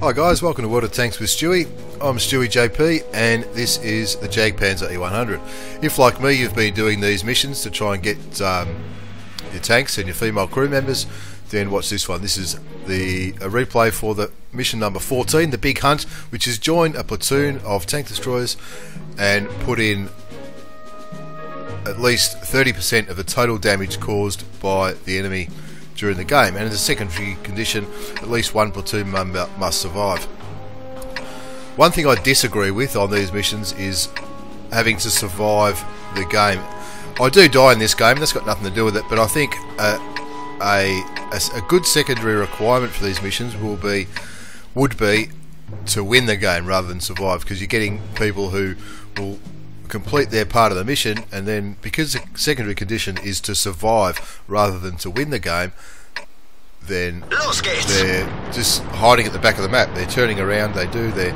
Hi guys, welcome to World of Tanks with Stewie. I'm stewiejp and this is the Jagdpanzer E100. If like me you've been doing these missions to try and get your tanks and your female crew members, then watch this one. This is a replay for the mission number 14, the Big Hunt, which is join a platoon of tank destroyers and put in at least 30% of the total damage caused by the enemy during the game, and as a secondary condition at least one platoon member must survive. One thing I disagree with on these missions is having to survive the game. I do die in this game, that's got nothing to do with it, but I think a good secondary requirement for these missions would be to win the game rather than survive, because you're getting people who will complete their part of the mission, and then because the secondary condition is to survive rather than to win the game, then they're just hiding at the back of the map. They're turning around, they do their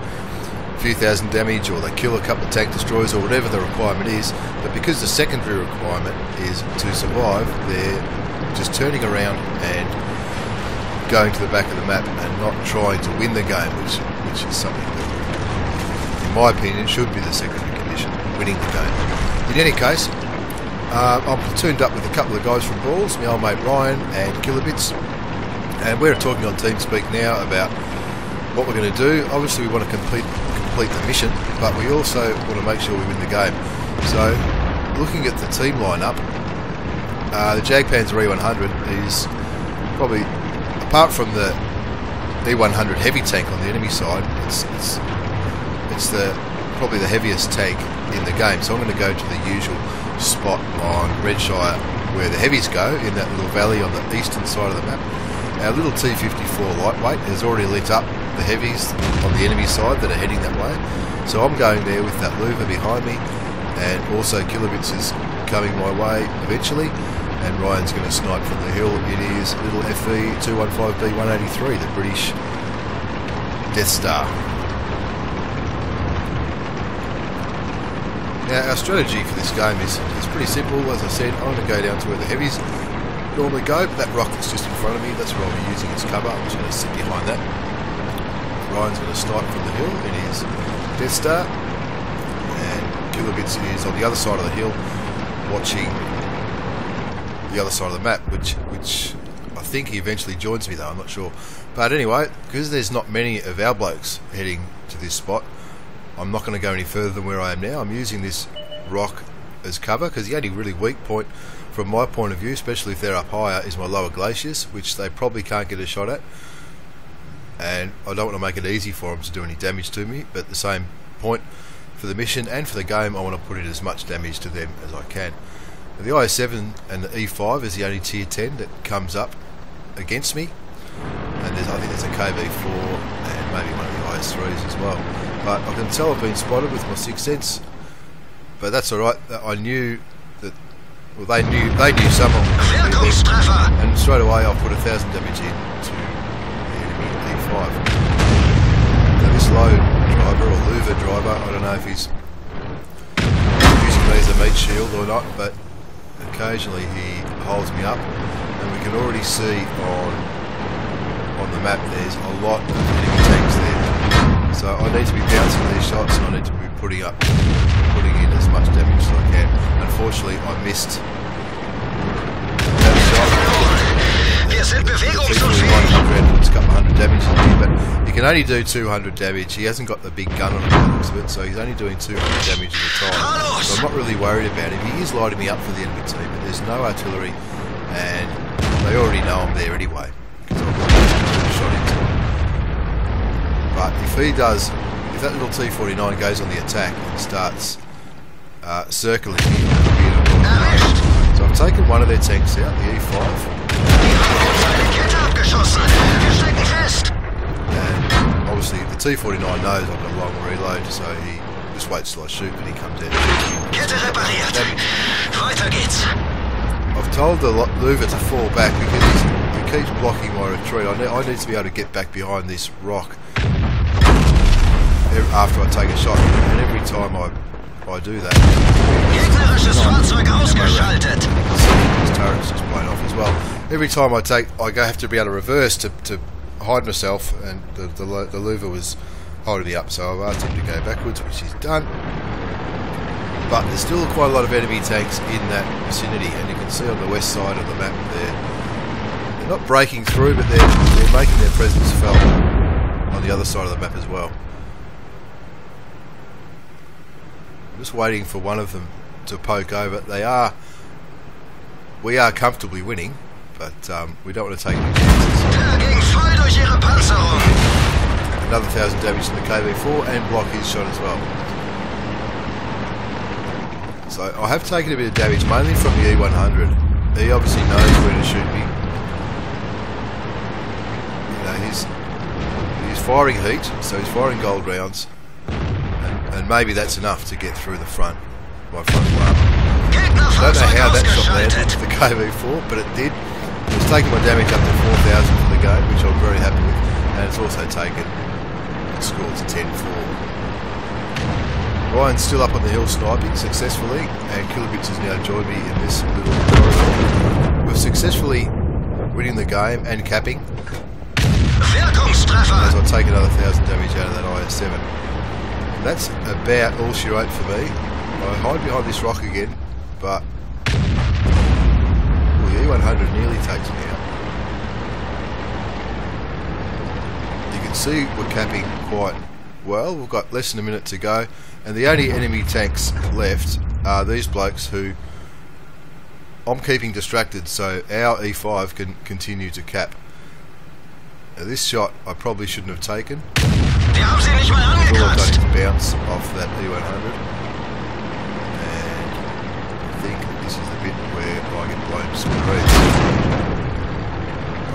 few thousand damage, or they kill a couple of tank destroyers, or whatever the requirement is, but because the secondary requirement is to survive, they're just turning around and going to the back of the map and not trying to win the game, which is something that, in my opinion, should be the secondary condition, winning the game. In any case, I'm platooned up with a couple of guys from Balls, my old mate Ryan and Kilobits, and we're talking on TeamSpeak now about what we're going to do. Obviously we want to complete the mission, but we also want to make sure we win the game. So, looking at the team lineup, the Jagdpanzer E100 is probably, apart from the E100 heavy tank on the enemy side, it's probably the heaviest tank in the game. So I'm going to go to the usual spot on Redshire where the heavies go, in that little valley on the eastern side of the map. Our little T-54 lightweight has already lit up the heavies on the enemy side that are heading that way. So I'm going there with that louver behind me, and also Kilobits is coming my way eventually, and Ryan's going to snipe from the hill. It is little FV-215B-183, the British Death Star. Now our strategy for this game is pretty simple. As I said, I'm going to go down to where the heavies normally go, but that rock that's just in front of me, that's what I'll be using as cover. I'm just going to sit behind that. Ryan's going to snipe from the hill in his Death Star, and Kilobits is on the other side of the hill watching the other side of the map, which I think he eventually joins me though, I'm not sure. But anyway, because there's not many of our blokes heading to this spot, I'm not going to go any further than where I am now. I'm using this rock as cover, because the only really weak point from my point of view, especially if they're up higher, is my lower glaciers, which they probably can't get a shot at, and I don't want to make it easy for them to do any damage to me, but at the same point, for the mission and for the game, I want to put in as much damage to them as I can. The IS-7 and the E5 is the only tier 10 that comes up against me, and I think there's a KB4 and maybe one of the IS-3s as well, but I can tell I've been spotted with my sixth sense, but that's alright. I knew that, well, they knew someone was going to be there, and straight away I'll put 1,000 damage in to the enemy E5. Now this low driver, or louver driver, I don't know if he's using me as a meat shield or not, but occasionally he holds me up, and we can already see on the map there's a lot of enemy tanks there. So I need to be bouncing these shots, and I need to be putting in as much damage as I can. Unfortunately, I missed that shot. It's a couple hundred damage in here, but he can only do 200 damage. He hasn't got the big gun on him by the looks of it, so he's only doing 200 damage at a time. So I'm not really worried about him. He is lighting me up for the enemy team, but there's no artillery, and they already know I'm there anyway, because I've got a shot into him. But if that little T-49 goes on the attack and starts circling me, so I've taken one of their tanks out, the E5. And obviously the T-49 knows I've got a long reload, so he just waits till I shoot, and he comes in. I've told the louver to fall back because he keeps blocking my retreat. I need to be able to get back behind this rock after I take a shot, and every time I do that, his turret's just blown off as well. Every time I have to be able to reverse to hide myself, and the louver was holding me up, so I've asked him to go backwards, which he's done. But there's still quite a lot of enemy tanks in that vicinity, and you can see on the west side of the map they're not breaking through, but they're making their presence felt on the other side of the map as well. I'm just waiting for one of them to poke over. We are comfortably winning, but we don't want to take any chances. Another 1,000 damage to the KV4 and block his shot as well. So I have taken a bit of damage, mainly from the E100. He obviously knows where to shoot me. You know, he's firing heat, so he's firing gold rounds, and maybe that's enough to get through the front. My front alarm. I don't know how that shot landed with the KV4, but it did. It's taken my damage up to 4,000 for the game, which I'm very happy with, and it's also taken the score to 10-4. Ryan's still up on the hill sniping successfully, and Kilobits has now joined me in this little corridor. We're successfully winning the game and capping, as I take another 1,000 damage out of that IS-7. And that's about all she wrote for me. I hide behind this rock again, but the E100 nearly takes me out. You can see we're capping quite well. We've got less than a minute to go, and the only enemy tanks left are these blokes who I'm keeping distracted so our E5 can continue to cap. Now this shot I probably shouldn't have taken. All I've done is bounce off that E100, and I think this is the bit where I get blown to smithereens.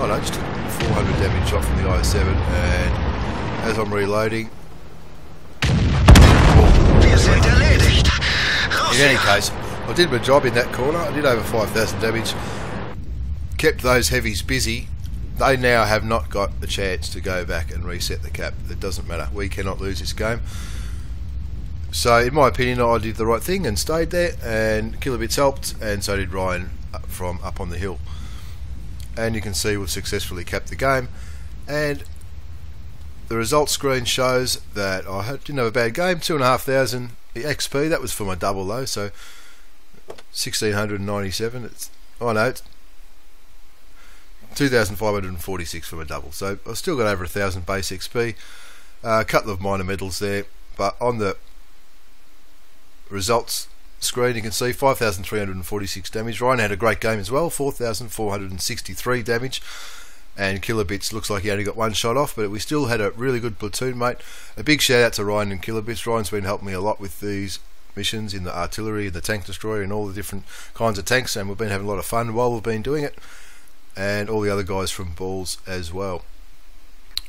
Oh no, just took 400 damage shot from the IS-7, and as I'm reloading, in any case, I did my job in that corner. I did over 5,000 damage, kept those heavies busy. They now have not got a chance to go back and reset the cap. It doesn't matter. We cannot lose this game. So, in my opinion, I did the right thing and stayed there, and Kilobits helped, and so did Ryan from up on the hill. And you can see we've successfully capped the game, and the results screen shows that I didn't have a bad game. 2,500 XP. That was for my double though, so 1,697. It's 2,546 for my double. So I've still got over 1,000 base XP. A couple of minor medals there, but on the results screen you can see 5,346 damage. Ryan had a great game as well, 4,463 damage. And Kilobits looks like he only got one shot off, but we still had a really good platoon mate. A big shout out to Ryan and Kilobits. Ryan's been helping me a lot with these missions in the artillery and the tank destroyer and all the different kinds of tanks, and we've been having a lot of fun while we've been doing it, and all the other guys from Balls as well.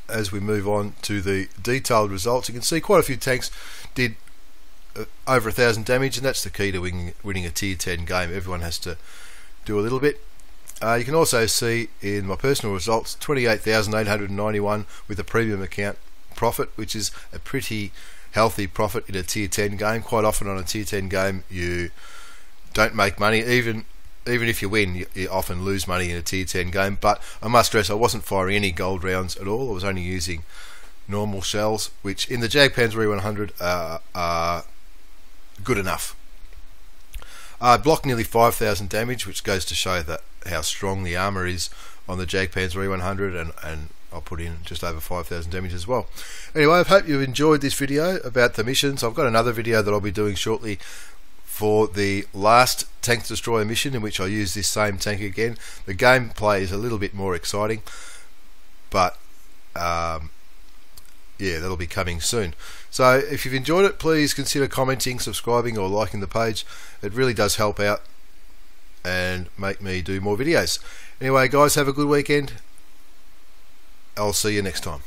As we move on to the detailed results, you can see quite a few tanks did over 1,000 damage, and that's the key to winning a tier 10 game. Everyone has to do a little bit. You can also see in my personal results 28,891 with a premium account profit, which is a pretty healthy profit in a tier 10 game. Quite often on a tier 10 game you don't make money, even if you win you often lose money in a tier 10 game. But I must stress I wasn't firing any gold rounds at all. I was only using normal shells, which in the Jagdpanzer E100 are good enough. I blocked nearly 5,000 damage, which goes to show that how strong the armour is on the Jagdpanzer E100, and I'll put in just over 5,000 damage as well. Anyway, I hope you've enjoyed this video about the missions. I've got another video that I'll be doing shortly for the last tank destroyer mission, in which I use this same tank again. The gameplay is a little bit more exciting, but yeah, that'll be coming soon. So if you've enjoyed it, please consider commenting, subscribing or liking the page. It really does help out and make me do more videos. Anyway guys, have a good weekend. I'll see you next time.